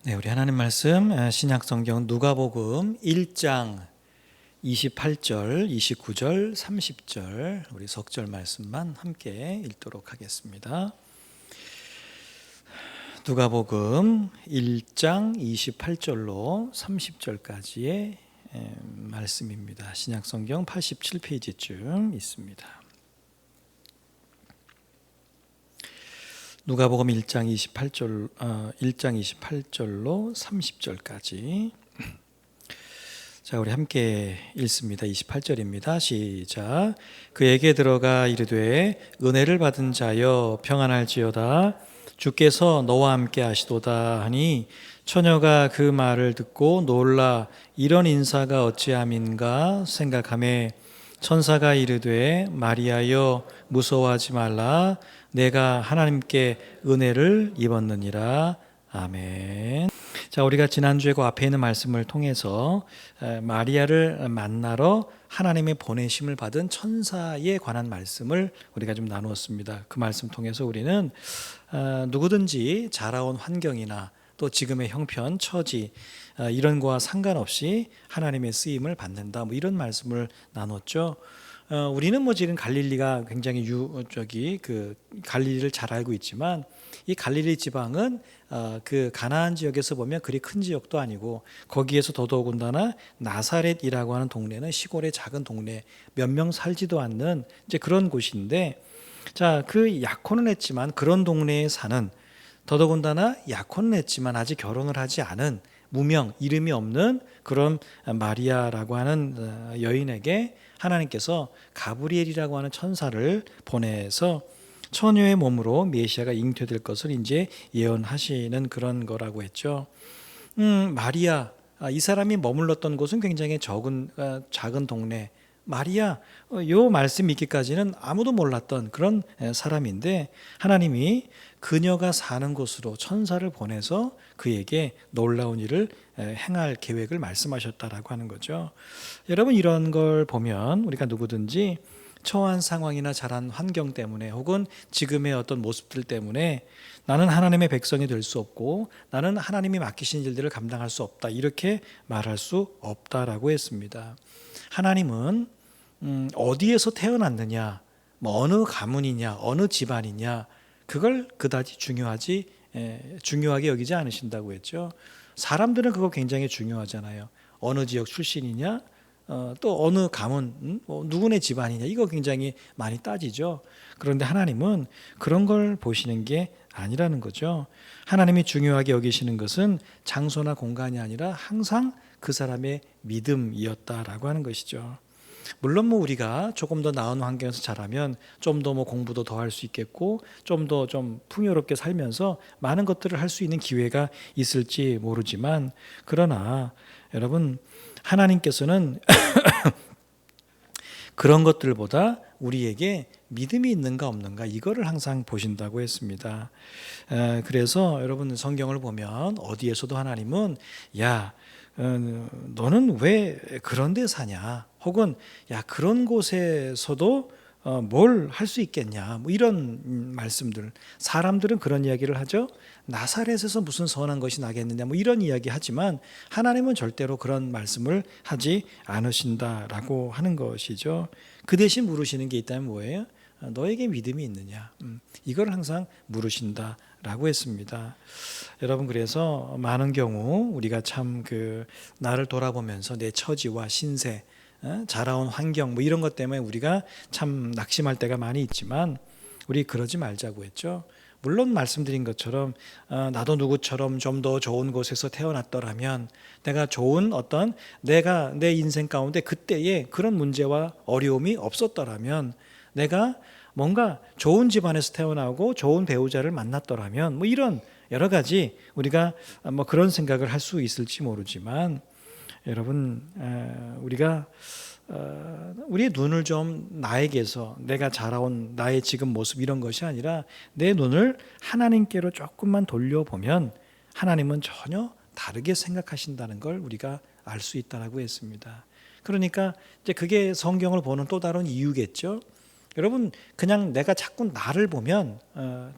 네, 우리 하나님 말씀 신약 성경 누가복음 1장 28절, 29절, 30절 우리 석절 말씀만 함께 읽도록 하겠습니다. 누가복음 1장 28절로 30절까지의 말씀입니다. 신약 성경 87페이지쯤 있습니다. 누가복음 1장 28절로 30절까지. 자, 우리 함께 읽습니다. 28절입니다. 시작. 그에게 들어가 이르되 은혜를 받은 자여 평안할지어다. 주께서 너와 함께 하시도다 하니 처녀가 그 말을 듣고 놀라 이런 인사가 어찌함인가 생각하매 천사가 이르되 마리아여 무서워하지 말라. 내가 하나님께 은혜를 입었느니라. 아멘. 자, 우리가 지난주에 그 앞에 있는 말씀을 통해서 마리아를 만나러 하나님의 보내심을 받은 천사에 관한 말씀을 우리가 좀 나누었습니다. 그 말씀 통해서 우리는 누구든지 자라온 환경이나 또 지금의 형편, 처지 이런 거와 상관없이 하나님의 쓰임을 받는다. 뭐 이런 말씀을 나눴죠. 우리는 뭐 지금 갈릴리가 굉장히 갈릴리를 잘 알고 있지만 이 갈릴리 지방은 그 가나안 지역에서 보면 그리 큰 지역도 아니고 거기에서 더더군다나 나사렛이라고 하는 동네는 시골의 작은 동네 몇 명 살지도 않는 이제 그런 곳인데, 자, 그 약혼은 했지만 그런 동네에 사는 더더군다나 약혼은 했지만 아직 결혼을 하지 않은 무명 이름이 없는 그런 마리아라고 하는 여인에게 하나님께서 가브리엘이라고 하는 천사를 보내서 처녀의 몸으로 메시아가 잉태될 것을 이제 예언하시는 그런 거라고 했죠. 마리아, 이 사람이 머물렀던 곳은 굉장히 작은 동네. 마리아, 요 말씀 있기까지는 아무도 몰랐던 그런 사람인데 하나님이 그녀가 사는 곳으로 천사를 보내서 그에게 놀라운 일을 행할 계획을 말씀하셨다라고 하는 거죠. 여러분, 이런 걸 보면 우리가 누구든지 처한 상황이나 자란 환경 때문에 혹은 지금의 어떤 모습들 때문에 나는 하나님의 백성이 될 수 없고 나는 하나님이 맡기신 일들을 감당할 수 없다, 이렇게 말할 수 없다라고 했습니다. 하나님은 어디에서 태어났느냐, 뭐 어느 가문이냐, 어느 집안이냐, 그걸 그다지 중요하게 여기지 않으신다고 했죠. 사람들은 그거 굉장히 중요하잖아요. 어느 지역 출신이냐, 또 어느 가문, 누구네 집안이냐, 이거 굉장히 많이 따지죠. 그런데 하나님은 그런 걸 보시는 게 아니라는 거죠. 하나님이 중요하게 여기시는 것은 장소나 공간이 아니라 항상 그 사람의 믿음이었다라고 하는 것이죠. 물론 뭐 우리가 조금 더 나은 환경에서 자라면 좀 더 뭐 공부도 더 할 수 있겠고 좀 더 좀 풍요롭게 살면서 많은 것들을 할 수 있는 기회가 있을지 모르지만, 그러나 여러분, 하나님께서는 그런 것들보다 우리에게 믿음이 있는가 없는가, 이거를 항상 보신다고 했습니다. 그래서 여러분, 성경을 보면 어디에서도 하나님은 너는 왜 그런 데 사냐, 혹은 그런 곳에서도 뭘 할 수 있겠냐, 뭐 이런 말씀들, 사람들은 그런 이야기를 하죠. 나사렛에서 무슨 선한 것이 나겠느냐, 뭐 이런 이야기 하지만 하나님은 절대로 그런 말씀을 하지 않으신다라고 하는 것이죠. 그 대신 물으시는 게 있다면 뭐예요? 너에게 믿음이 있느냐, 이걸 항상 물으신다라고 했습니다. 여러분, 그래서 많은 경우 우리가 참 나를 돌아보면서 내 처지와 신세, 자라온 환경, 뭐 이런 것 때문에 우리가 참 낙심할 때가 많이 있지만 우리 그러지 말자고 했죠. 물론 말씀드린 것처럼 나도 누구처럼 좀 더 좋은 곳에서 태어났더라면, 내가 좋은 내가 내 인생 가운데 그때에 그런 문제와 어려움이 없었더라면, 내가 뭔가 좋은 집안에서 태어나고 좋은 배우자를 만났더라면, 뭐 이런 여러 가지 우리가 뭐 그런 생각을 할 수 있을지 모르지만, 여러분, 우리가 우리의 눈을 좀 나에게서 내가 자라온 나의 지금 모습 이런 것이 아니라 내 눈을 하나님께로 조금만 돌려보면 하나님은 전혀 다르게 생각하신다는 걸 우리가 알 수 있다라고 했습니다. 그러니까 이제 그게 성경을 보는 또 다른 이유겠죠. 여러분 그냥 내가 자꾸 나를 보면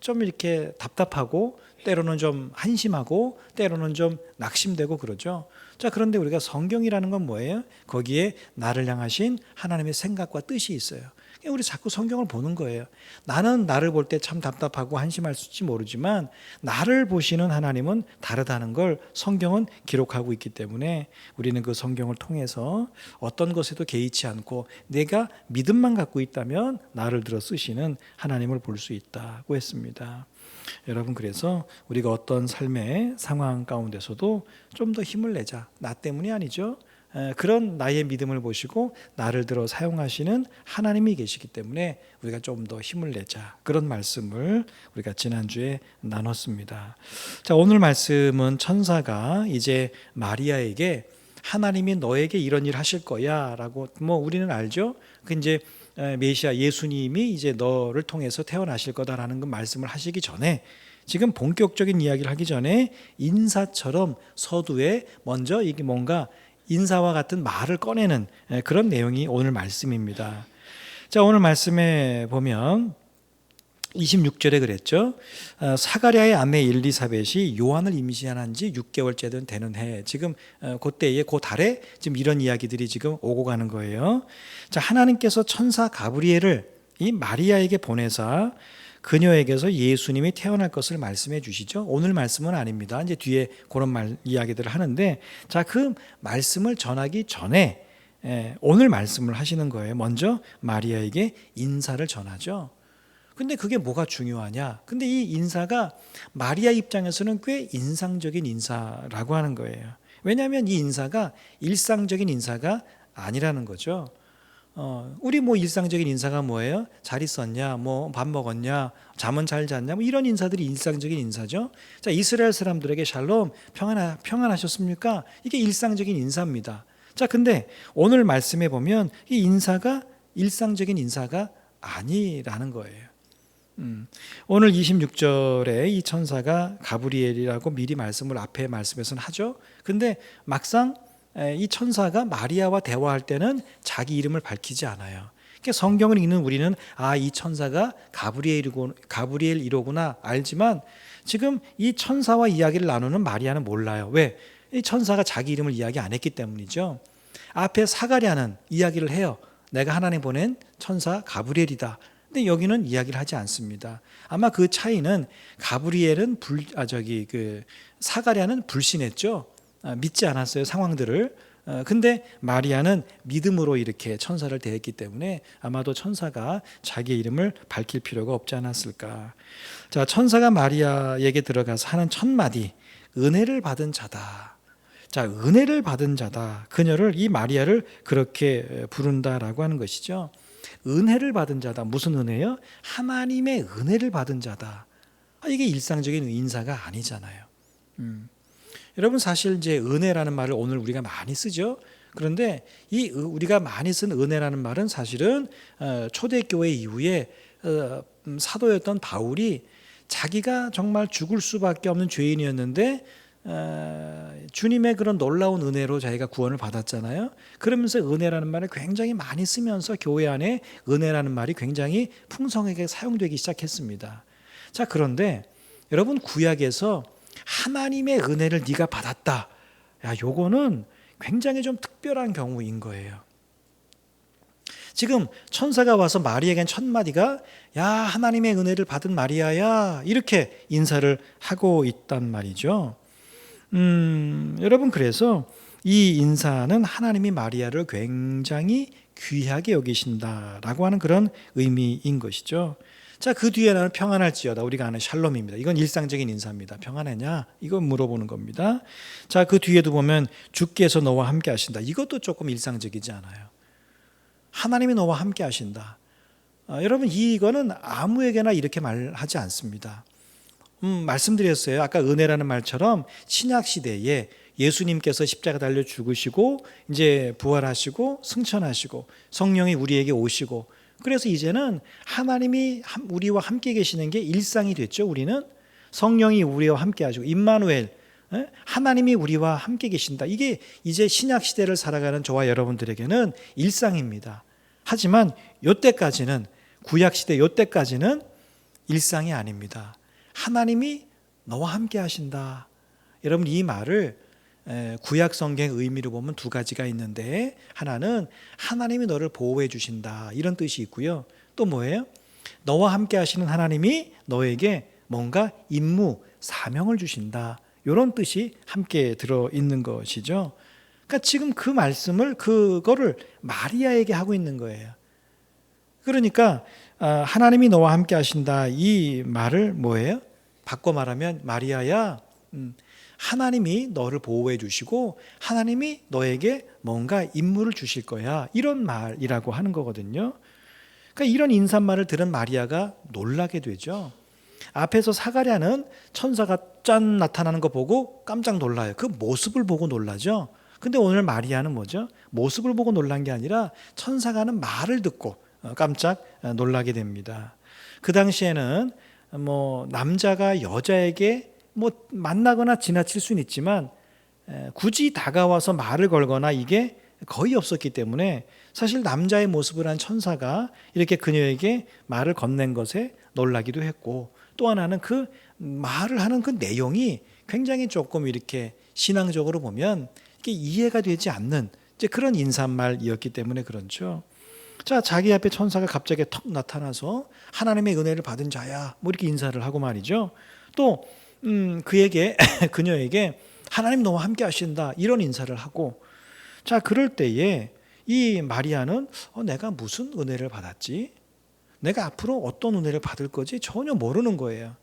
좀 이렇게 답답하고 때로는 좀 한심하고 때로는 좀 낙심되고 그러죠. 자, 그런데 우리가 성경이라는 건 뭐예요? 거기에 나를 향하신 하나님의 생각과 뜻이 있어요. 우리 자꾸 성경을 보는 거예요. 나는 나를 볼 때 참 답답하고 한심할지 모르지만 나를 보시는 하나님은 다르다는 걸 성경은 기록하고 있기 때문에 우리는 그 성경을 통해서 어떤 것에도 개의치 않고 내가 믿음만 갖고 있다면 나를 들어 쓰시는 하나님을 볼 수 있다고 했습니다. 여러분, 그래서 우리가 어떤 삶의 상황 가운데서도 좀 더 힘을 내자. 나 때문이 아니죠. 그런 나의 믿음을 보시고 나를 들어 사용하시는 하나님이 계시기 때문에 우리가 좀 더 힘을 내자. 그런 말씀을 우리가 지난주에 나눴습니다. 자, 오늘 말씀은 천사가 이제 마리아에게 하나님이 너에게 이런 일 하실 거야 라고, 우리는 알죠. 그 이제 메시아 예수님이 이제 너를 통해서 태어나실 거다라는 그 말씀을 하시기 전에, 지금 본격적인 이야기를 하기 전에 인사처럼 서두에 먼저 이게 뭔가 인사와 같은 말을 꺼내는 그런 내용이 오늘 말씀입니다. 자, 오늘 말씀에 보면 26절에 그랬죠. 사가랴의 아내 엘리사벳이 요한을 임신한 지 6개월째 되는 해, 지금 그때에 그 달에 지금 이런 이야기들이 지금 오고 가는 거예요. 자, 하나님께서 천사 가브리엘을 이 마리아에게 보내사 그녀에게서 예수님이 태어날 것을 말씀해 주시죠. 오늘 말씀은 아닙니다. 이제 뒤에 그런 이야기들을 하는데, 자, 그 말씀을 전하기 전에 오늘 말씀을 하시는 거예요. 먼저 마리아에게 인사를 전하죠. 근데 그게 뭐가 중요하냐? 근데 이 인사가 마리아 입장에서는 꽤 인상적인 인사라고 하는 거예요. 왜냐하면 이 인사가 일상적인 인사가 아니라는 거죠. 우리 일상적인 인사가 뭐예요? 잘 있었냐? 밥 먹었냐? 잠은 잘 잤냐? 이런 인사들이 일상적인 인사죠. 자, 이스라엘 사람들에게 샬롬, 평안하셨습니까? 이게 일상적인 인사입니다. 자, 근데 오늘 말씀에 보면 이 인사가 일상적인 인사가 아니라는 거예요. 오늘 26절에 이 천사가 가브리엘이라고 미리 말씀을 앞에 말씀에서는 하죠. 근데 막상 이 천사가 마리아와 대화할 때는 자기 이름을 밝히지 않아요. 그러니까 성경을 읽는 우리는 이 천사가 가브리엘이로구나 알지만, 지금 이 천사와 이야기를 나누는 마리아는 몰라요. 왜? 이 천사가 자기 이름을 이야기 안 했기 때문이죠. 앞에 사가랴는 이야기를 해요. 내가 하나님 보낸 천사 가브리엘이다. 근데 여기는 이야기를 하지 않습니다. 아마 그 차이는 가브리엘은 사가랴는 불신했죠. 믿지 않았어요, 상황들을. 근데 마리아는 믿음으로 이렇게 천사를 대했기 때문에 아마도 천사가 자기의 이름을 밝힐 필요가 없지 않았을까. 자, 천사가 마리아에게 들어가서 하는 첫 마디, 은혜를 받은 자다. 자, 은혜를 받은 자다. 그녀를, 이 마리아를 그렇게 부른다라고 하는 것이죠. 은혜를 받은 자다. 무슨 은혜요? 하나님의 은혜를 받은 자다. 이게 일상적인 인사가 아니잖아요. 여러분, 사실 이제 은혜라는 말을 오늘 우리가 많이 쓰죠. 그런데 이 우리가 많이 쓴 은혜라는 말은 사실은 초대교회 이후에 사도였던 바울이 자기가 정말 죽을 수밖에 없는 죄인이었는데 주님의 그런 놀라운 은혜로 자기가 구원을 받았잖아요. 그러면서 은혜라는 말을 굉장히 많이 쓰면서 교회 안에 은혜라는 말이 굉장히 풍성하게 사용되기 시작했습니다. 자, 그런데 여러분, 구약에서 하나님의 은혜를 네가 받았다. 요거는 굉장히 좀 특별한 경우인 거예요. 지금 천사가 와서 마리아에겐 첫 마디가 하나님의 은혜를 받은 마리아야, 이렇게 인사를 하고 있단 말이죠. 여러분, 그래서 이 인사는 하나님이 마리아를 굉장히 귀하게 여기신다라고 하는 그런 의미인 것이죠. 자, 그 뒤에 나는 평안할지어다. 우리가 아는 샬롬입니다. 이건 일상적인 인사입니다. 평안하냐? 이건 물어보는 겁니다. 자, 그 뒤에도 보면 주께서 너와 함께 하신다. 이것도 조금 일상적이지 않아요. 하나님이 너와 함께 하신다. 여러분, 이거는 아무에게나 이렇게 말하지 않습니다. 말씀드렸어요. 아까 은혜라는 말처럼 신약 시대에 예수님께서 십자가 달려 죽으시고 이제 부활하시고 승천하시고 성령이 우리에게 오시고, 그래서 이제는 하나님이 우리와 함께 계시는 게 일상이 됐죠. 우리는 성령이 우리와 함께 하시고 임마누엘, 하나님이 우리와 함께 계신다. 이게 이제 신약 시대를 살아가는 저와 여러분들에게는 일상입니다. 하지만 이때까지는 구약시대 요때까지는 일상이 아닙니다. 하나님이 너와 함께 하신다. 여러분 이 말을 구약 성경의 의미로 보면 두 가지가 있는데, 하나는 하나님이 너를 보호해 주신다 이런 뜻이 있고요. 또 뭐예요? 너와 함께 하시는 하나님이 너에게 뭔가 임무, 사명을 주신다. 이런 뜻이 함께 들어있는 것이죠. 그러니까 지금 그 말씀을, 그거를 마리아에게 하고 있는 거예요. 그러니까 하나님이 너와 함께 하신다 이 말을 뭐예요? 바꿔 말하면 마리아야, 하나님이 너를 보호해 주시고 하나님이 너에게 뭔가 임무를 주실 거야, 이런 말이라고 하는 거거든요. 그러니까 이런 인사말을 들은 마리아가 놀라게 되죠. 앞에서 사가랴는 천사가 짠 나타나는 거 보고 깜짝 놀라요. 그 모습을 보고 놀라죠. 근데 오늘 마리아는 뭐죠? 모습을 보고 놀란 게 아니라 천사가 하는 말을 듣고 깜짝 놀라게 됩니다. 그 당시에는 남자가 여자에게 만나거나 지나칠 수는 있지만 굳이 다가와서 말을 걸거나 이게 거의 없었기 때문에 사실 남자의 모습을 한 천사가 이렇게 그녀에게 말을 건넨 것에 놀라기도 했고, 또 하나는 그 말을 하는 그 내용이 굉장히 조금 이렇게 신앙적으로 보면 이게 이해가 되지 않는 이제 그런 인사말이었기 때문에 그렇죠. 자, 자기 앞에 천사가 갑자기 턱 나타나서 하나님의 은혜를 받은 자야 이렇게 인사를 하고 말이죠. 또 그녀에게 하나님 너와 함께 하신다 이런 인사를 하고, 자, 그럴 때에 이 마리아는 내가 무슨 은혜를 받았지? 내가 앞으로 어떤 은혜를 받을 거지? 전혀 모르는 거예요.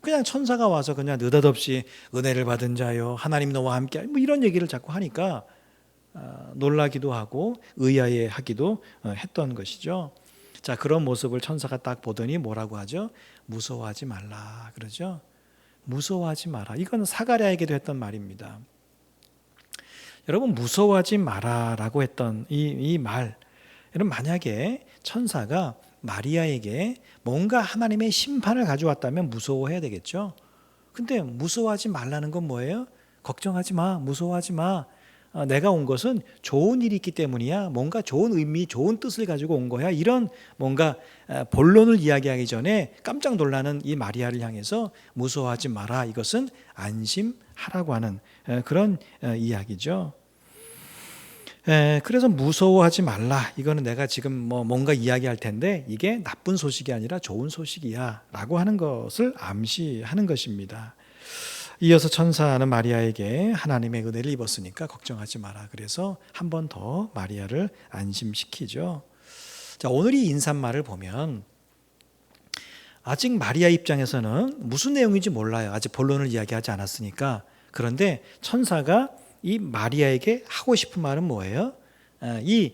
그냥 천사가 와서 그냥 느닷없이 은혜를 받은 자요, 하나님 너와 함께 이런 얘기를 자꾸 하니까 놀라기도 하고 의아해하기도 했던 것이죠. 자, 그런 모습을 천사가 딱 보더니 뭐라고 하죠? 무서워하지 말라 그러죠. 무서워하지 마라. 이건 사가랴에게도 했던 말입니다. 여러분, 무서워하지 마라라고 했던 이 말, 여러분 만약에 천사가 마리아에게 뭔가 하나님의 심판을 가져왔다면 무서워해야 되겠죠. 근데 무서워하지 말라는 건 뭐예요? 걱정하지 마, 무서워하지 마. 내가 온 것은 좋은 일이 있기 때문이야. 뭔가 좋은 의미, 좋은 뜻을 가지고 온 거야. 이런 뭔가 본론을 이야기하기 전에 깜짝 놀라는 이 마리아를 향해서 무서워하지 마라. 이것은 안심하라고 하는 그런 이야기죠. 그래서 무서워하지 말라. 이거는 내가 지금 뭔가 이야기할 텐데 이게 나쁜 소식이 아니라 좋은 소식이야 라고 하는 것을 암시하는 것입니다. 이어서 천사는 마리아에게 하나님의 은혜를 입었으니까 걱정하지 마라. 그래서 한 번 더 마리아를 안심시키죠. 자, 오늘 이 인사말을 보면 아직 마리아 입장에서는 무슨 내용인지 몰라요. 아직 본론을 이야기하지 않았으니까. 그런데 천사가 이 마리아에게 하고 싶은 말은 뭐예요? 이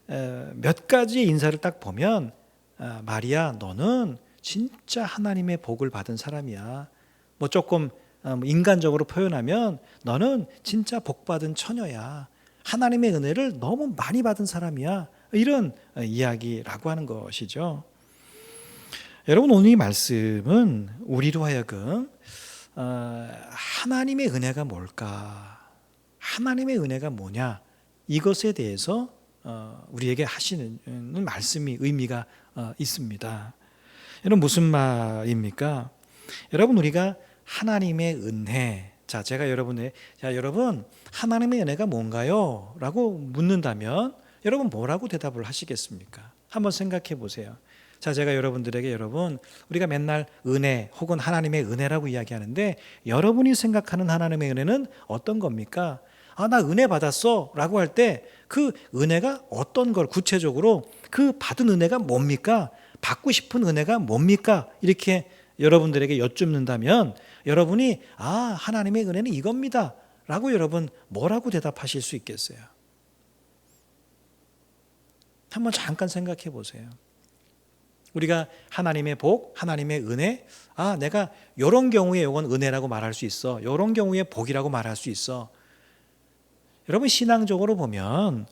몇 가지의 인사를 딱 보면 마리아, 너는 진짜 하나님의 복을 받은 사람이야. 조금 인간적으로 표현하면 너는 진짜 복받은 처녀야. 하나님의 은혜를 너무 많이 받은 사람이야. 이런 이야기라고 하는 것이죠. 여러분, 오늘 이 말씀은 우리로 하여금 하나님의 은혜가 뭘까? 하나님의 은혜가 뭐냐? 이것에 대해서 우리에게 하시는 말씀이 의미가 있습니다. 여러분, 무슨 말입니까? 여러분, 우리가 하나님의 은혜, 제가 여러분 하나님의 은혜가 뭔가요? 라고 묻는다면 여러분 뭐라고 대답을 하시겠습니까? 한번 생각해 보세요. 제가 여러분들에게 우리가 맨날 은혜 혹은 하나님의 은혜라고 이야기하는데 여러분이 생각하는 하나님의 은혜는 어떤 겁니까? 나 은혜 받았어 라고 할 때 그 은혜가 어떤 걸 구체적으로 그 받은 은혜가 뭡니까? 받고 싶은 은혜가 뭡니까? 이렇게 여러분들에게 여쭙는다면 여러분이 하나님의 은혜는 이겁니다 라고 여러분 뭐라고 대답하실 수 있겠어요? 한번 잠깐 생각해 보세요. 우리가 하나님의 복, 하나님의 은혜, 내가 이런 경우에 이건 은혜라고 말할 수 있어, 이런 경우에 복이라고 말할 수 있어. 여러분, 신앙적으로 보면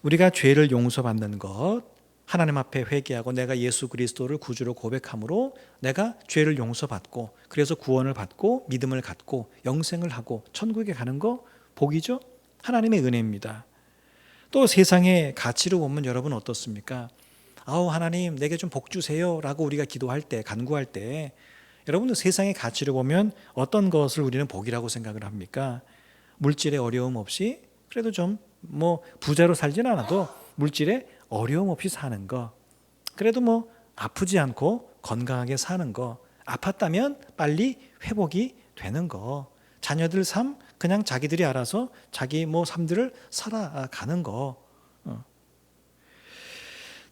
우리가 죄를 용서받는 것, 하나님 앞에 회개하고 내가 예수 그리스도를 구주로 고백함으로 내가 죄를 용서받고 그래서 구원을 받고 믿음을 갖고 영생을 하고 천국에 가는 거 복이죠. 하나님의 은혜입니다. 또 세상의 가치로 보면 여러분 어떻습니까? 아우 하나님 내게 좀 복 주세요 라고 우리가 기도할 때, 간구할 때 여러분들 세상의 가치를 보면 어떤 것을 우리는 복이라고 생각을 합니까? 물질의 어려움 없이 그래도 좀 뭐 부자로 살진 않아도 물질의 어려움 없이 사는 거, 그래도 뭐 아프지 않고 건강하게 사는 거, 아팠다면 빨리 회복이 되는 거, 자녀들 삶 그냥 자기들이 알아서 자기 뭐 삶들을 살아가는 거,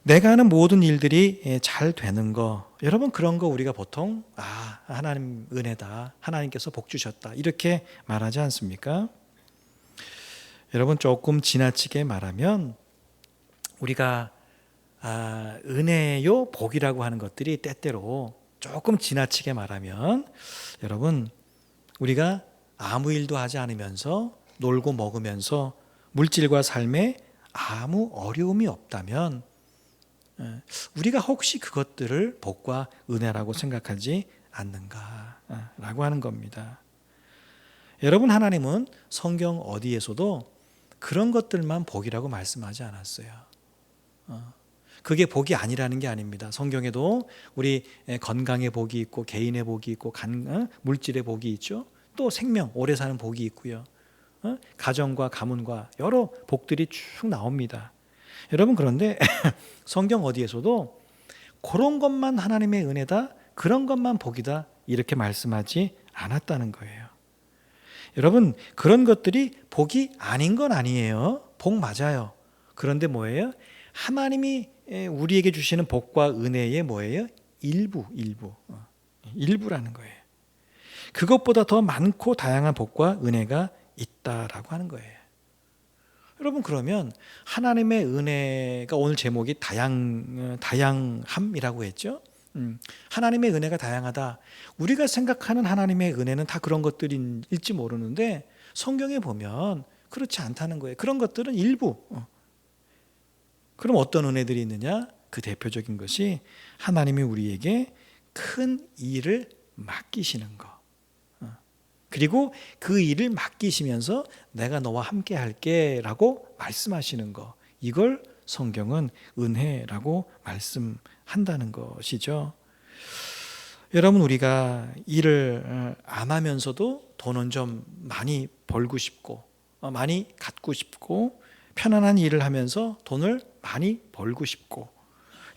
내가 하는 모든 일들이 잘 되는 거, 여러분 그런 거 우리가 보통 하나님 은혜다, 하나님께서 복 주셨다 이렇게 말하지 않습니까? 여러분 조금 지나치게 말하면 우리가 은혜요 복이라고 하는 것들이 때때로 조금 지나치게 말하면 여러분 우리가 아무 일도 하지 않으면서 놀고 먹으면서 물질과 삶에 아무 어려움이 없다면 우리가 혹시 그것들을 복과 은혜라고 생각하지 않는가라고 하는 겁니다. 여러분 하나님은 성경 어디에서도 그런 것들만 복이라고 말씀하지 않았어요. 그게 복이 아니라는 게 아닙니다. 성경에도 우리 건강의 복이 있고 개인의 복이 있고 물질의 복이 있죠. 또 생명, 오래 사는 복이 있고요. 가정과 가문과 여러 복들이 쭉 나옵니다. 여러분 그런데 성경 어디에서도 그런 것만 하나님의 은혜다, 그런 것만 복이다 이렇게 말씀하지 않았다는 거예요. 여러분 그런 것들이 복이 아닌 건 아니에요. 복 맞아요. 그런데 뭐예요? 하나님이 우리에게 주시는 복과 은혜의 뭐예요? 일부라는 거예요. 그것보다 더 많고 다양한 복과 은혜가 있다라고 하는 거예요. 여러분 그러면 하나님의 은혜가 오늘 제목이 다양함이라고 했죠. 하나님의 은혜가 다양하다. 우리가 생각하는 하나님의 은혜는 다 그런 것들일지 모르는데 성경에 보면 그렇지 않다는 거예요. 그런 것들은 일부. 그럼 어떤 은혜들이 있느냐? 그 대표적인 것이 하나님이 우리에게 큰 일을 맡기시는 거. 그리고 그 일을 맡기시면서 내가 너와 함께 할게 라고 말씀하시는 거. 이걸 성경은 은혜라고 말씀한다는 것이죠. 여러분 우리가 일을 안 하면서도 돈은 좀 많이 벌고 싶고 많이 갖고 싶고 편안한 일을 하면서 돈을 많이 벌고 싶고,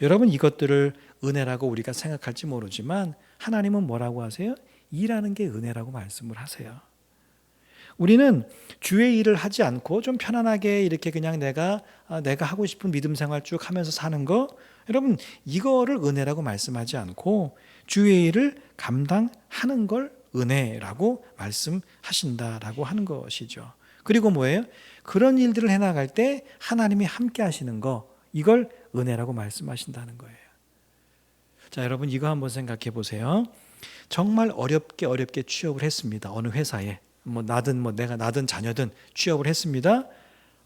여러분 이것들을 은혜라고 우리가 생각할지 모르지만 하나님은 뭐라고 하세요? 일하는 게 은혜라고 말씀을 하세요. 우리는 주의 일을 하지 않고 좀 편안하게 이렇게 그냥 내가 하고 싶은 믿음 생활 쭉 하면서 사는 거, 여러분 이거를 은혜라고 말씀하지 않고 주의 일을 감당하는 걸 은혜라고 말씀하신다라고 하는 것이죠. 그리고 뭐예요? 그런 일들을 해나갈 때 하나님이 함께 하시는 거, 이걸 은혜라고 말씀하신다는 거예요. 자, 여러분 이거 한번 생각해 보세요. 정말 어렵게 취업을 했습니다. 어느 회사에 내가 나든 자녀든 취업을 했습니다.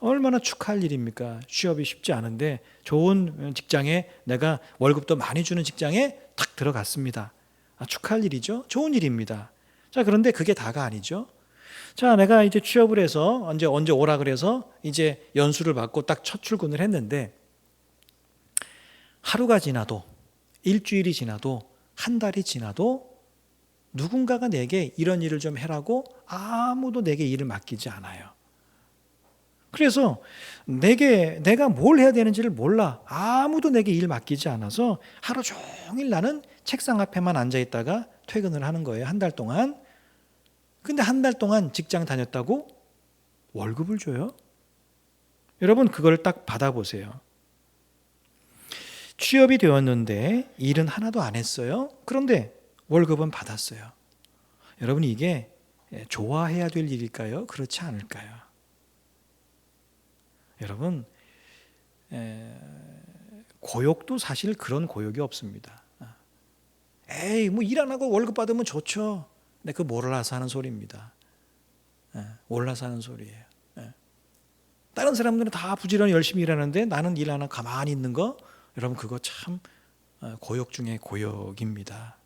얼마나 축하할 일입니까? 취업이 쉽지 않은데 좋은 직장에, 내가 월급도 많이 주는 직장에 탁 들어갔습니다. 축하할 일이죠. 좋은 일입니다. 자, 그런데 그게 다가 아니죠. 자, 내가 이제 취업을 해서 언제 오라 그래서 이제 연수를 받고 딱 첫 출근을 했는데 하루가 지나도, 일주일이 지나도, 한 달이 지나도 누군가가 내게 이런 일을 좀 해라고 아무도 내게 일을 맡기지 않아요. 그래서 내가 뭘 해야 되는지를 몰라. 아무도 내게 일 맡기지 않아서 하루 종일 나는 책상 앞에만 앉아 있다가 퇴근을 하는 거예요. 한 달 동안. 근데 한 달 동안 직장 다녔다고 월급을 줘요? 여러분 그걸 딱 받아보세요. 취업이 되었는데 일은 하나도 안 했어요. 그런데 월급은 받았어요. 여러분 이게 좋아해야 될 일일까요? 그렇지 않을까요? 여러분 고욕도 사실 그런 고욕이 없습니다. 에이 뭐 일 안 하고 월급 받으면 좋죠. 근데 그거 몰라서 하는 소리입니다. 몰라서 하는 소리예요. 다른 사람들은 다 부지런히 열심히 일하는데 나는 일 안 하고 가만히 있는 거, 여러분 그거 참 고욕 중에 고욕입니다.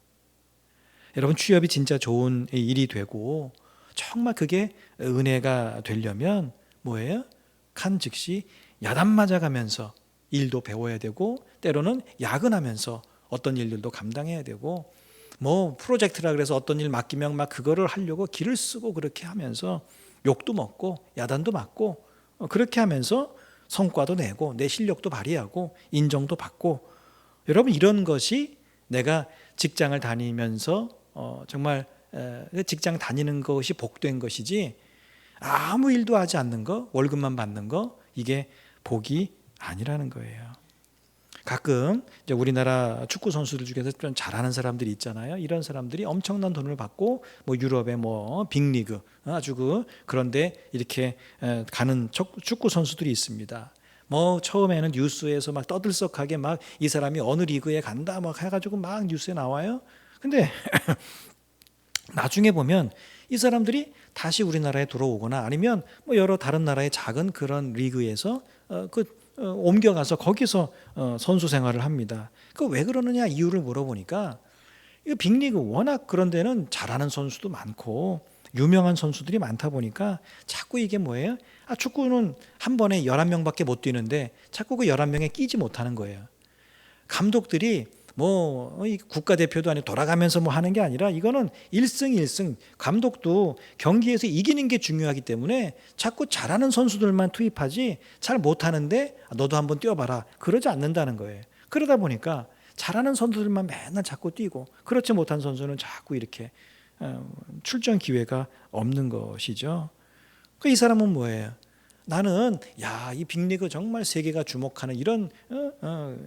여러분 취업이 진짜 좋은 일이 되고 정말 그게 은혜가 되려면 뭐예요? 간 즉시 야단 맞아가면서 일도 배워야 되고 때로는 야근하면서 어떤 일들도 감당해야 되고 뭐 프로젝트라 그래서 어떤 일 맡기면 막 그거를 하려고 기를 쓰고 그렇게 하면서 욕도 먹고 야단도 맞고 그렇게 하면서 성과도 내고 내 실력도 발휘하고 인정도 받고 여러분 이런 것이 내가 직장을 다니면서 정말 직장 다니는 것이 복된 것이지 아무 일도 하지 않는 거 월급만 받는 거 이게 복이 아니라는 거예요. 가끔 이제 우리나라 축구 선수들 중에서 좀 잘하는 사람들이 있잖아요. 이런 사람들이 엄청난 돈을 받고 뭐 유럽의 뭐 빅리그 아주 그런데 이렇게 가는 축구 선수들이 있습니다. 뭐 처음에는 뉴스에서 막 떠들썩하게 막 이 사람이 어느 리그에 간다 막 해가지고 막 뉴스에 나와요. 근데 나중에 보면 이 사람들이 다시 우리나라에 들어오거나 아니면 뭐 여러 다른 나라의 작은 그런 리그에서 옮겨가서 거기서 선수 생활을 합니다. 그 왜 그러느냐 이유를 물어보니까 이 빅리그 워낙 그런 데는 잘하는 선수도 많고 유명한 선수들이 많다 보니까 자꾸 이게 뭐예요? 축구는 한 번에 11명밖에 못 뛰는데 자꾸 그 11명에 끼지 못하는 거예요. 감독들이 뭐 국가대표도 아니고 돌아가면서 뭐 하는 게 아니라 이거는 1승 1승 감독도 경기에서 이기는 게 중요하기 때문에 자꾸 잘하는 선수들만 투입하지 잘 못하는데 너도 한번 뛰어봐라 그러지 않는다는 거예요. 그러다 보니까 잘하는 선수들만 맨날 자꾸 뛰고 그렇지 못한 선수는 자꾸 이렇게 출전 기회가 없는 것이죠. 이 사람은 뭐예요? 나는 이 빅리그 정말 세계가 주목하는 이런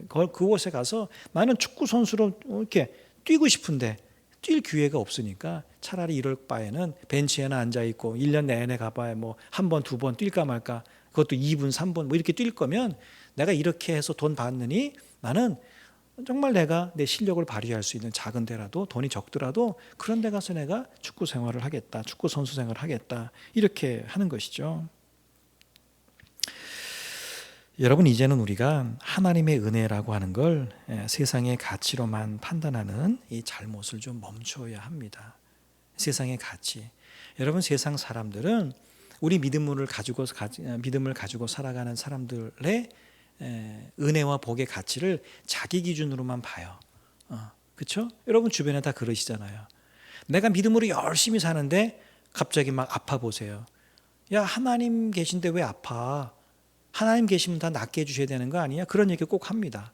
그곳에 가서 나는 축구 선수로 이렇게 뛰고 싶은데 뛸 기회가 없으니까 차라리 이럴 바에는 벤치에나 앉아 있고 1년 내내 가봐야 뭐 한 번, 두 번 뛸까 말까 그것도 2분, 3분 뭐 이렇게 뛸 거면 내가 이렇게 해서 돈 받느니 나는 정말 내가 내 실력을 발휘할 수 있는 작은 데라도 돈이 적더라도 그런 데 가서 내가 축구 생활을 하겠다. 축구 선수 생활을 하겠다. 이렇게 하는 것이죠. 여러분 이제는 우리가 하나님의 은혜라고 하는 걸 세상의 가치로만 판단하는 이 잘못을 좀 멈춰야 합니다. 세상의 가치. 여러분 세상 사람들은 우리 믿음을 가지고 살아가는 사람들의 은혜와 복의 가치를 자기 기준으로만 봐요. 그렇죠? 여러분 주변에 다 그러시잖아요. 내가 믿음으로 열심히 사는데 갑자기 막 아파 보세요. 야 하나님 계신데 왜 아파? 하나님 계시면 다 낫게 해주셔야 되는 거 아니야? 그런 얘기 꼭 합니다.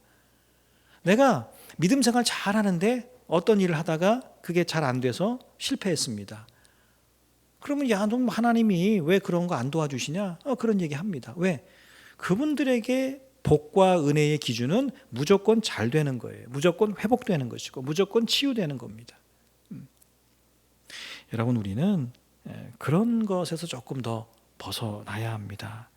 내가 믿음 생활 잘 하는데 어떤 일을 하다가 그게 잘 안 돼서 실패했습니다. 그러면 너 하나님이 왜 그런 거 안 도와주시냐? 그런 얘기 합니다. 왜? 그분들에게 복과 은혜의 기준은 무조건 잘 되는 거예요. 무조건 회복되는 것이고 무조건 치유되는 겁니다. 여러분 우리는 그런 것에서 조금 더 벗어나야 합니다.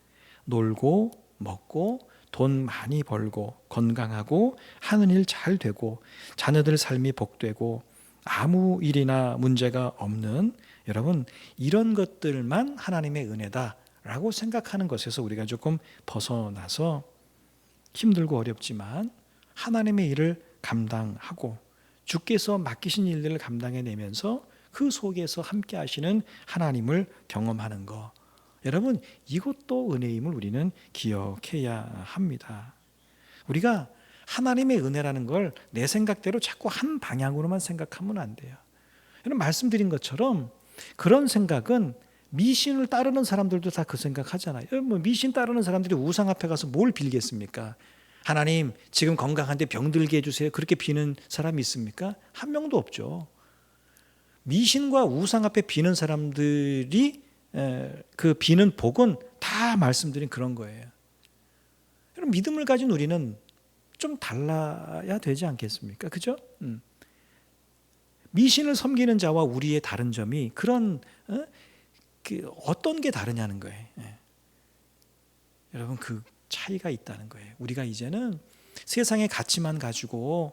놀고 먹고 돈 많이 벌고 건강하고 하는 일 잘 되고 자녀들 삶이 복되고 아무 일이나 문제가 없는 여러분 이런 것들만 하나님의 은혜다라고 생각하는 것에서 우리가 조금 벗어나서 힘들고 어렵지만 하나님의 일을 감당하고 주께서 맡기신 일들을 감당해내면서 그 속에서 함께 하시는 하나님을 경험하는 것 여러분 이것도 은혜임을 우리는 기억해야 합니다. 우리가 하나님의 은혜라는 걸 내 생각대로 자꾸 한 방향으로만 생각하면 안 돼요. 여러분 말씀드린 것처럼 그런 생각은 미신을 따르는 사람들도 다 그 생각하잖아요. 뭐 미신 따르는 사람들이 우상 앞에 가서 뭘 빌겠습니까? 하나님 지금 건강한데 병들게 해주세요. 그렇게 비는 사람이 있습니까? 한 명도 없죠. 미신과 우상 앞에 비는 사람들이 그 비는 복은 다 말씀드린 그런 거예요. 여러분 믿음을 가진 우리는 좀 달라야 되지 않겠습니까? 그죠? 미신을 섬기는 자와 우리의 다른 점이 그런 어떤 게 다르냐는 거예요. 여러분 그 차이가 있다는 거예요. 우리가 이제는 세상의 가치만 가지고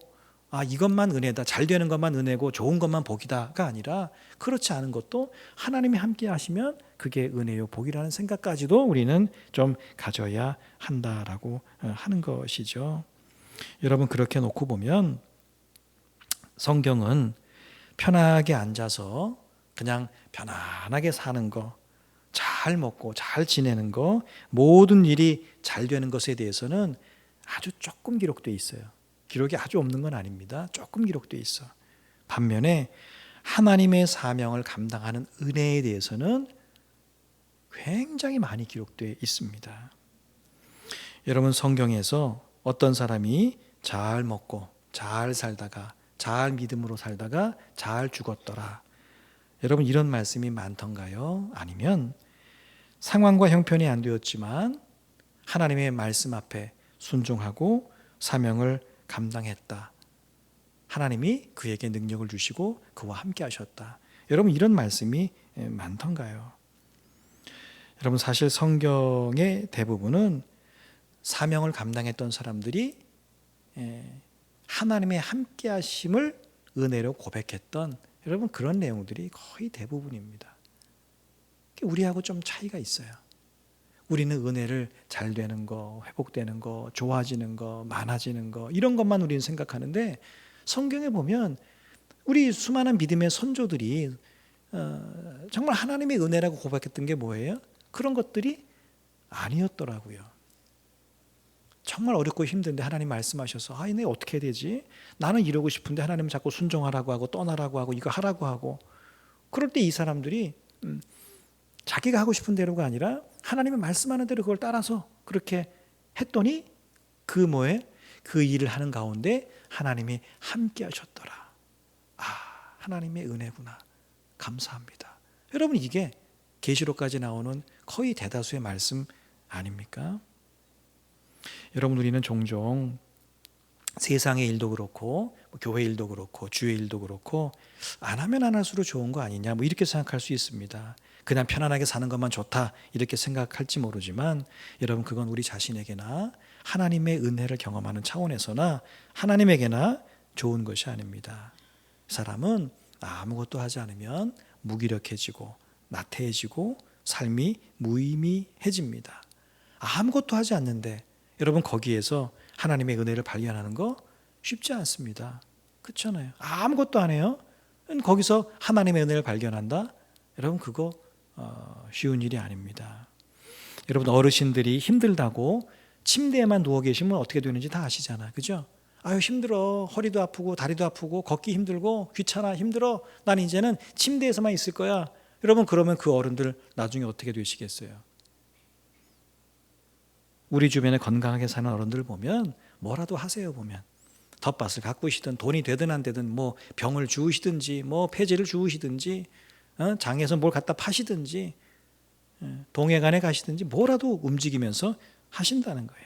이것만 은혜다. 잘 되는 것만 은혜고 좋은 것만 복이다가 아니라 그렇지 않은 것도 하나님이 함께 하시면 그게 은혜요 복이라는 생각까지도 우리는 좀 가져야 한다라고 하는 것이죠. 여러분 그렇게 놓고 보면 성경은 편하게 앉아서 그냥 편안하게 사는 거, 잘 먹고 잘 지내는 거, 모든 일이 잘 되는 것에 대해서는 아주 조금 기록되어 있어요. 기록이 아주 없는 건 아닙니다. 조금 기록되어 있어. 반면에 하나님의 사명을 감당하는 은혜에 대해서는 굉장히 많이 기록되어 있습니다. 여러분, 성경에서 어떤 사람이 잘 먹고 잘 살다가 잘 믿음으로 살다가 잘 죽었더라. 여러분, 이런 말씀이 많던가요? 아니면 상황과 형편이 안 되었지만 하나님의 말씀 앞에 순종하고 사명을 감당했다. 하나님이 그에게 능력을 주시고 그와 함께 하셨다. 여러분, 이런 말씀이 많던가요? 여러분, 사실 성경의 대부분은 사명을 감당했던 사람들이 하나님의 함께 하심을 은혜로 고백했던, 여러분, 그런 내용들이 거의 대부분입니다. 우리하고 좀 차이가 있어요. 우리는 은혜를 잘 되는 거, 회복되는 거, 좋아지는 거, 많아지는 거, 이런 것만 우리는 생각하는데, 성경에 보면 우리 수많은 믿음의 선조들이 정말 하나님의 은혜라고 고백했던 게 뭐예요? 그런 것들이 아니었더라고요. 정말 어렵고 힘든데 하나님 말씀하셔서 내가 어떻게 해야 되지? 나는 이러고 싶은데 하나님은 자꾸 순종하라고 하고 떠나라고 하고 이거 하라고 하고, 그럴 때 이 사람들이 자기가 하고 싶은 대로가 아니라 하나님의 말씀하는 대로 그걸 따라서 그렇게 했더니 그 일을 하는 가운데 하나님이 함께 하셨더라. 하나님의 은혜구나. 감사합니다. 여러분, 이게 계시록까지 나오는 거의 대다수의 말씀 아닙니까? 여러분, 우리는 종종 세상의 일도 그렇고 교회 일도 그렇고 주의 일도 그렇고 안 하면 안 할수록 좋은 거 아니냐, 이렇게 생각할 수 있습니다. 그냥 편안하게 사는 것만 좋다 이렇게 생각할지 모르지만, 여러분, 그건 우리 자신에게나 하나님의 은혜를 경험하는 차원에서나 하나님에게나 좋은 것이 아닙니다. 사람은 아무것도 하지 않으면 무기력해지고 나태해지고 삶이 무의미해집니다. 아무것도 하지 않는데 여러분, 거기에서 하나님의 은혜를 발견하는 거 쉽지 않습니다. 그렇잖아요. 아무것도 안 해요. 거기서 하나님의 은혜를 발견한다? 여러분, 그거 쉬운 일이 아닙니다. 여러분, 어르신들이 힘들다고 침대에만 누워 계시면 어떻게 되는지 다 아시잖아요. 그죠? 힘들어. 허리도 아프고 다리도 아프고 걷기 힘들고 귀찮아, 힘들어. 난 이제는 침대에서만 있을 거야. 여러분, 그러면 그 어른들 나중에 어떻게 되시겠어요? 우리 주변에 건강하게 사는 어른들 보면 뭐라도 하세요. 보면 텃밭을 가꾸시든 돈이 되든 안 되든 병을 주우시든지 폐지를 주우시든지 장에서 뭘 갖다 파시든지 동해간에 가시든지 뭐라도 움직이면서 하신다는 거예요.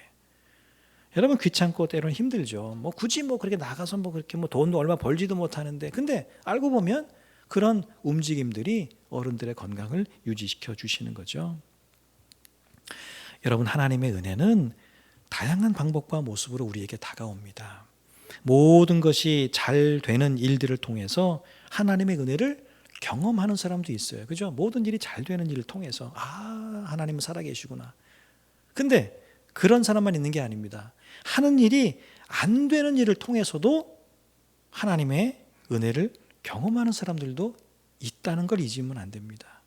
여러분, 귀찮고 때로는 힘들죠. 굳이 그렇게 나가서 그렇게 돈도 얼마 벌지도 못하는데, 근데 알고 보면 그런 움직임들이 어른들의 건강을 유지시켜 주시는 거죠. 여러분, 하나님의 은혜는 다양한 방법과 모습으로 우리에게 다가옵니다. 모든 것이 잘 되는 일들을 통해서 하나님의 은혜를 경험하는 사람도 있어요. 그죠? 모든 일이 잘 되는 일을 통해서 하나님은 살아계시구나. 근데 그런 사람만 있는 게 아닙니다. 하는 일이 안 되는 일을 통해서도 하나님의 은혜를 경험하는 사람들도 있다는 걸 잊으면 안 됩니다.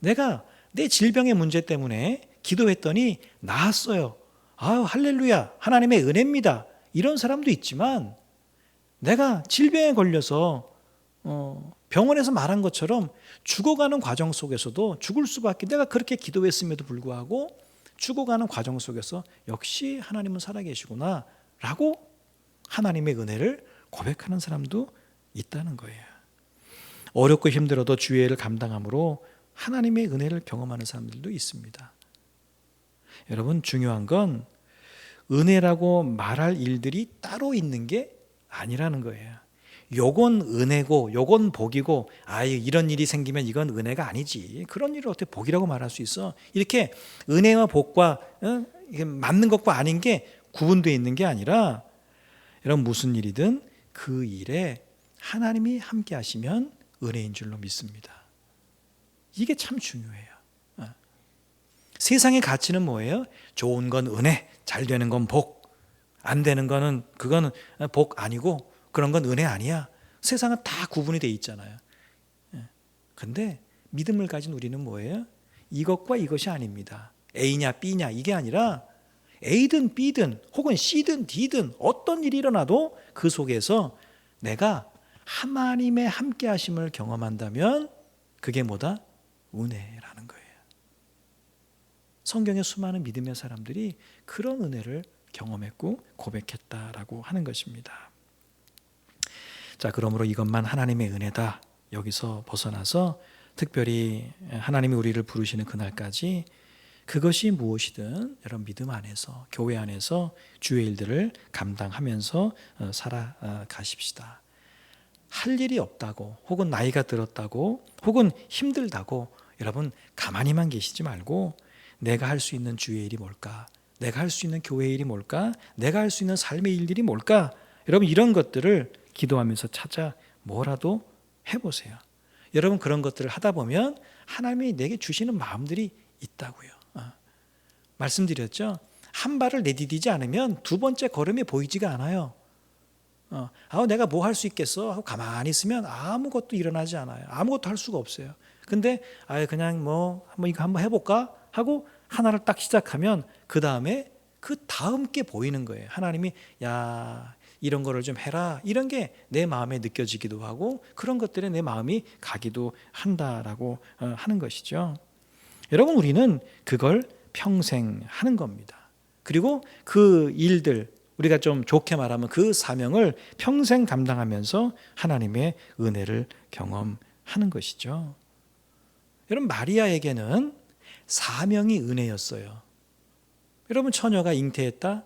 내가 내 질병의 문제 때문에 기도했더니 나았어요. 할렐루야, 하나님의 은혜입니다. 이런 사람도 있지만, 내가 질병에 걸려서 병원에서 말한 것처럼 죽어가는 과정 속에서도 죽을 수밖에, 내가 그렇게 기도했음에도 불구하고 죽어가는 과정 속에서 역시 하나님은 살아계시구나 라고 하나님의 은혜를 고백하는 사람도 있다는 거예요. 어렵고 힘들어도 주의 일을 감당함으로 하나님의 은혜를 경험하는 사람들도 있습니다. 여러분, 중요한 건 은혜라고 말할 일들이 따로 있는 게 아니라는 거예요. 요건 은혜고 요건 복이고 이런 일이 생기면 이건 은혜가 아니지, 그런 일을 어떻게 복이라고 말할 수 있어, 이렇게 은혜와 복과 이게 맞는 것과 아닌 게 구분되어 있는 게 아니라, 여러분, 무슨 일이든 그 일에 하나님이 함께 하시면 은혜인 줄로 믿습니다. 이게 참 중요해요. 세상의 가치는 뭐예요? 좋은 건 은혜, 잘 되는 건 복, 안 되는 거는 그거는 복 아니고 그런 건 은혜 아니야. 세상은 다 구분이 돼 있잖아요. 근데 믿음을 가진 우리는 뭐예요? 이것과 이것이 아닙니다. A냐 B냐 이게 아니라 A든 B든 혹은 C든 D든 어떤 일이 일어나도 그 속에서 내가 하나님의 함께 하심을 경험한다면 그게 뭐다? 은혜라는 거예요. 성경의 수많은 믿음의 사람들이 그런 은혜를 경험했고 고백했다라고 하는 것입니다. 자, 그러므로 이것만 하나님의 은혜다. 여기서 벗어나서 특별히 하나님이 우리를 부르시는 그날까지 그것이 무엇이든 여러분 믿음 안에서 교회 안에서 주의 일들을 감당하면서 살아가십시다. 할 일이 없다고 혹은 나이가 들었다고 혹은 힘들다고 여러분 가만히만 계시지 말고 내가 할 수 있는 주의 일이 뭘까? 내가 할 수 있는 교회 일이 뭘까? 내가 할 수 있는 삶의 일들이 뭘까? 여러분 이런 것들을 기도하면서 찾아 뭐라도 해보세요. 여러분 그런 것들을 하다 보면 하나님이 내게 주시는 마음들이 있다고요. 말씀드렸죠. 한 발을 내디디지 않으면 두 번째 걸음이 보이지가 않아요. 내가 뭐 할 수 있겠어 하고 가만히 있으면 아무것도 일어나지 않아요. 아무것도 할 수가 없어요. 근데 그냥 한번 이거 한번 해볼까 하고 하나를 딱 시작하면 그 다음에 그 다음 게 보이는 거예요. 하나님이 야 이런 거를 좀 해라 이런 게 내 마음에 느껴지기도 하고 그런 것들에 내 마음이 가기도 한다라고 하는 것이죠. 여러분 우리는 그걸 평생 하는 겁니다. 그리고 그 일들 우리가 좀 좋게 말하면 그 사명을 평생 감당하면서 하나님의 은혜를 경험하는 것이죠. 여러분 마리아에게는 사명이 은혜였어요. 여러분 처녀가 잉태했다?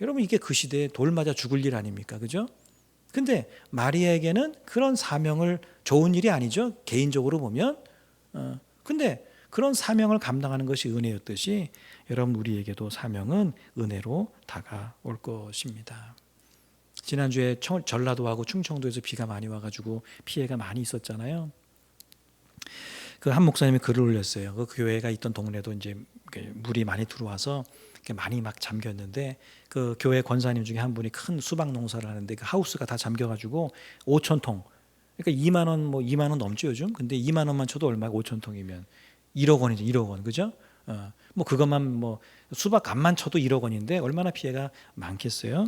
여러분 이게 그 시대에 돌 맞아 죽을 일 아닙니까? 그죠? 근데 마리아에게는 그런 사명을 좋은 일이 아니죠. 개인적으로 보면. 근데 그런 사명을 감당하는 것이 은혜였듯이 여러분 우리에게도 사명은 은혜로 다가올 것입니다. 지난주에 전라도하고 충청도에서 비가 많이 와가지고 피해가 많이 있었잖아요. 그 한 목사님이 글을 올렸어요. 그 교회가 있던 동네도 이제 물이 많이 들어와서 많이 막 잠겼는데 그 교회 권사님 중에 한 분이 큰 수박 농사를 하는데 그 하우스가 다 잠겨가지고 5천 통. 그러니까 2만 원 2만 원 넘죠 요즘. 근데 2만 원만 쳐도 얼마야 5천 통이면 1억 원이죠 1억 원 그죠? 그것만 수박 값만 쳐도 1억 원인데 얼마나 피해가 많겠어요?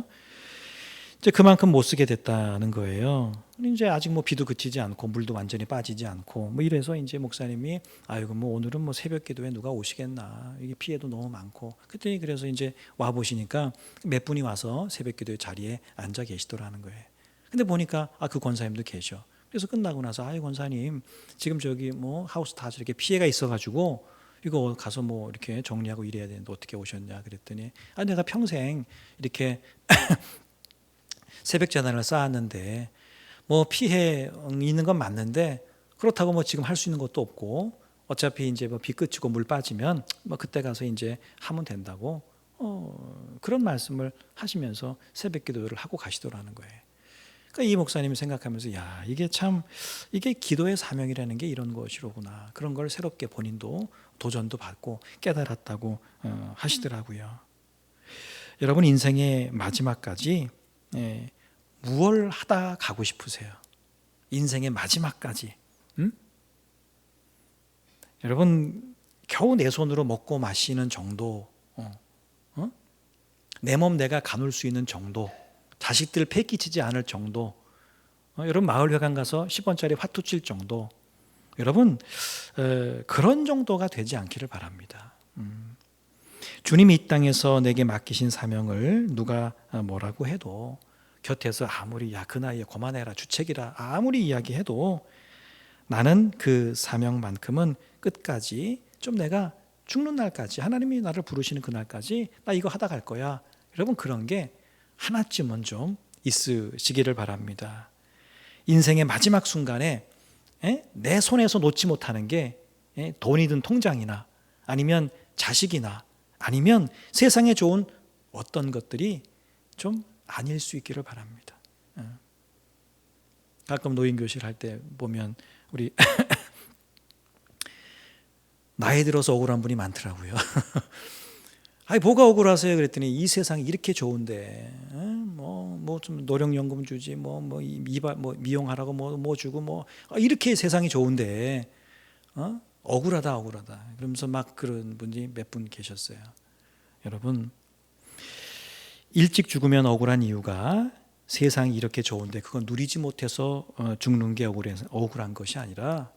이제 그만큼 못 쓰게 됐다는 거예요. 이제 아직 비도 그치지 않고 물도 완전히 빠지지 않고 이래서 이제 목사님이 오늘은 새벽 기도에 누가 오시겠나 이게 피해도 너무 많고 그랬더니 그래서 이제 와 보시니까 몇 분이 와서 새벽 기도의 자리에 앉아 계시더라는 거예요. 근데 보니까 그 권사님도 계셔. 그래서 끝나고 나서 권사님 지금 저기 하우스 다 저렇게 피해가 있어가지고 이거 가서 이렇게 정리하고 이래야 되는데 어떻게 오셨냐 그랬더니 내가 평생 이렇게 새벽 재단을 쌓았는데 피해 있는 건 맞는데 그렇다고 지금 할 수 있는 것도 없고 어차피 이제 비 그치고 물 빠지면 그때 가서 이제 하면 된다고 그런 말씀을 하시면서 새벽 기도를 하고 가시더라는 거예요. 그러니까 이 목사님이 생각하면서 이게 기도의 사명이라는 게 이런 것이로구나. 그런 걸 새롭게 본인도 도전도 받고 깨달았다고 하시더라고요. 여러분 인생의 마지막까지 무얼 하다 가고 싶으세요? 인생의 마지막까지. 여러분 겨우 내 손으로 먹고 마시는 정도, 내 몸 내가 가눌 수 있는 정도, 자식들 폐 끼치지 않을 정도, 여러분 마을회관 가서 10원짜리 화투 칠 정도, 여러분 그런 정도가 되지 않기를 바랍니다. 주님이 이 땅에서 내게 맡기신 사명을 누가 뭐라고 해도 곁에서 아무리 그 나이에 그만해라 주책이라 아무리 이야기해도 나는 그 사명만큼은 끝까지 좀 내가 죽는 날까지 하나님이 나를 부르시는 그날까지 나 이거 하다 갈 거야. 여러분 그런 게 하나쯤은 좀 있으시기를 바랍니다. 인생의 마지막 순간에 내 손에서 놓지 못하는 게 돈이든 통장이나 아니면 자식이나 아니면 세상에 좋은 어떤 것들이 좀 아닐 수 있기를 바랍니다. 가끔 노인교실 할 때 보면 우리 나이 들어서 억울한 분이 많더라고요. 뭐가 억울하세요? 그랬더니 이 세상이 이렇게 좋은데 좀 노령연금 주지 미용하라고 뭐 주고 이렇게 세상이 좋은데 억울하다 그러면서 막 그런 분이 몇 분 계셨어요. 여러분 일찍 죽으면 억울한 이유가 세상이 이렇게 좋은데 그건 누리지 못해서 죽는 게 억울한 것이 아니라,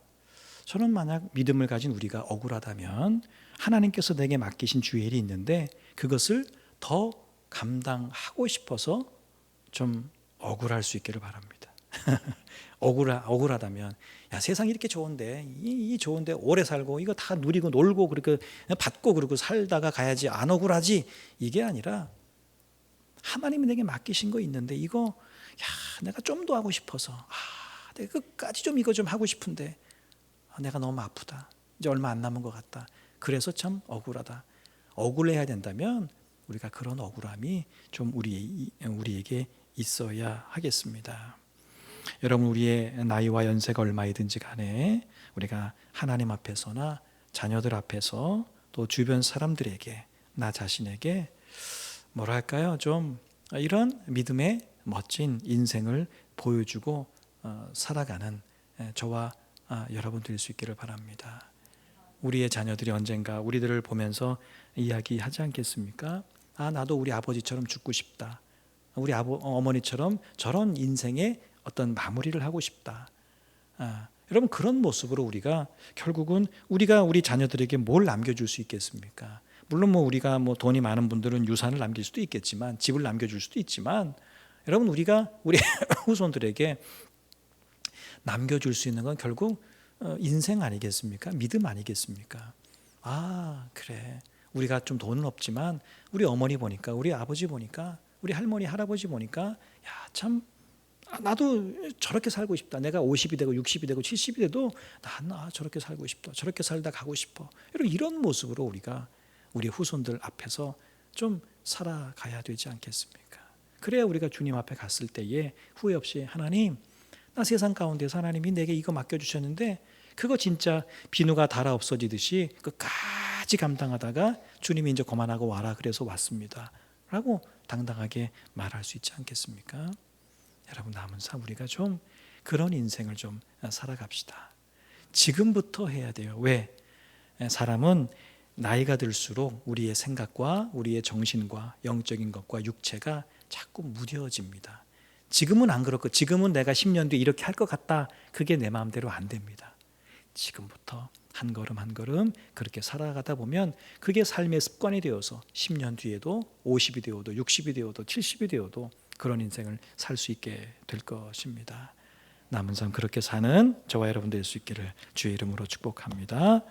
저는 만약 믿음을 가진 우리가 억울하다면 하나님께서 내게 맡기신 주일이 있는데 그것을 더 감당하고 싶어서 좀 억울할 수 있기를 바랍니다. 억울하다면, 야, 세상이 이렇게 좋은데 이 좋은데 오래 살고 이거 다 누리고 놀고 그렇게 받고 그러고 살다가 가야지, 안 억울하지, 이게 아니라 하나님이 내게 맡기신 거 있는데 이거, 야, 내가 좀 더 하고 싶어서, 내가 끝까지 좀 이거 좀 하고 싶은데 내가 너무 아프다, 이제 얼마 안 남은 것 같다, 그래서 참 억울하다. 억울해야 된다면 우리가 그런 억울함이 좀 우리에게 있어야 하겠습니다. 여러분, 우리의 나이와 연세가 얼마이든지 간에 우리가 하나님 앞에서나 자녀들 앞에서 또 주변 사람들에게, 나 자신에게 뭐랄까요, 좀 이런 믿음의 멋진 인생을 보여주고 살아가는 저와 여러분 될 수 있기를 바랍니다. 우리의 자녀들이 언젠가 우리들을 보면서 이야기하지 않겠습니까? 나도 우리 아버지처럼 죽고 싶다, 우리 어머니처럼 저런 인생의 어떤 마무리를 하고 싶다. 여러분, 그런 모습으로 우리가 결국은 우리가 우리 자녀들에게 뭘 남겨줄 수 있겠습니까? 물론 우리가 돈이 많은 분들은 유산을 남길 수도 있겠지만, 집을 남겨줄 수도 있지만, 여러분, 우리가 우리 후손들에게 남겨줄 수 있는 건 결국 인생 아니겠습니까? 믿음 아니겠습니까? 그래, 우리가 좀 돈은 없지만 우리 어머니 보니까, 우리 아버지 보니까, 우리 할머니 할아버지 보니까, 참 나도 저렇게 살고 싶다. 내가 50이 되고 60이 되고 70이 돼도 난 저렇게 살고 싶다. 저렇게 살다 가고 싶어. 이런 모습으로 우리가 우리 후손들 앞에서 좀 살아가야 되지 않겠습니까? 그래야 우리가 주님 앞에 갔을 때에 후회 없이, 하나님, 나 세상 가운데서 하나님이 내게 이거 맡겨주셨는데 그거 진짜 비누가 닳아 없어지듯이 끝까지 감당하다가 주님이 이제 그만하고 와라 그래서 왔습니다 라고 당당하게 말할 수 있지 않겠습니까? 여러분, 남은 삶 우리가 좀 그런 인생을 좀 살아갑시다. 지금부터 해야 돼요. 왜? 사람은 나이가 들수록 우리의 생각과 우리의 정신과 영적인 것과 육체가 자꾸 무뎌집니다. 지금은 안 그렇고, 지금은 내가 10년 뒤에 이렇게 할 것 같다, 그게 내 마음대로 안 됩니다. 지금부터 한 걸음 한 걸음 그렇게 살아가다 보면 그게 삶의 습관이 되어서 10년 뒤에도 50이 되어도 60이 되어도 70이 되어도 그런 인생을 살 수 있게 될 것입니다. 남은 삶 그렇게 사는 저와 여러분 될 수 있기를 주의 이름으로 축복합니다.